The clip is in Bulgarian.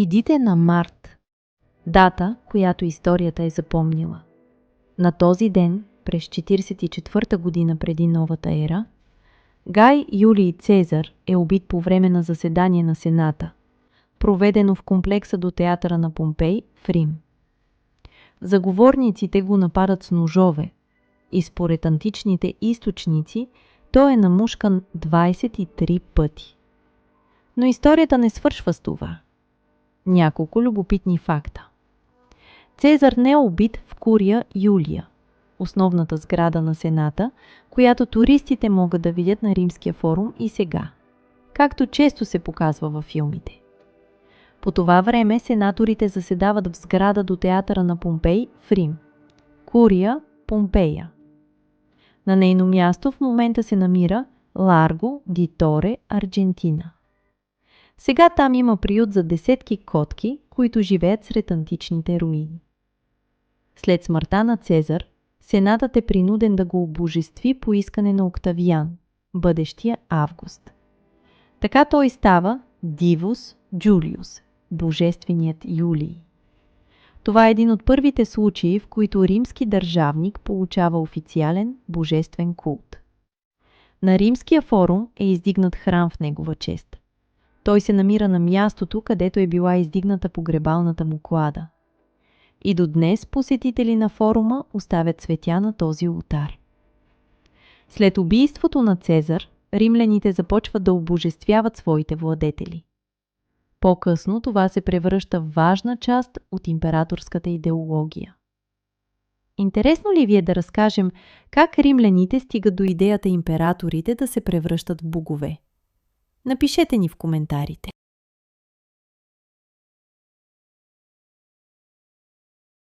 Идите на Март. Дата, която историята е запомнила. На този ден, през 44-та година преди новата ера, Гай Юлий Цезар е убит по време на заседание на Сената, проведено в комплекса до театъра на Помпей в Рим. Заговорниците го нападат с ножове и според античните източници той е намушкан 23 пъти. Но историята не свършва с това. Няколко любопитни факта. Цезар не е убит в Курия Юлия, основната сграда на Сената, която туристите могат да видят на Римския форум и сега, както често се показва във филмите. По това време сенаторите заседават в сграда до театъра на Помпей в Рим, Курия Помпея. На нейно място в момента се намира Ларго ди Торе, Арджентина. Сега там има приют за десетки котки, които живеят сред античните руини. След смъртта на Цезар, Сенатът е принуден да го обожестви по искане на Октавиан, бъдещия Август. Така той става Дивус Джулиус, божественият Юлий. Това е един от първите случаи, в които римски държавник получава официален божествен култ. На Римския форум е издигнат храм в негова чест. Той се намира на мястото, където е била издигната погребалната му клада. И до днес посетители на форума оставят цветя на този олтар. След убийството на Цезар, римляните започват да обожествяват своите владетели. По-късно това се превръща в важна част от императорската идеология. Интересно ли ви е да разкажем как римляните стигат до идеята императорите да се превръщат в богове? Напишете ни в коментарите.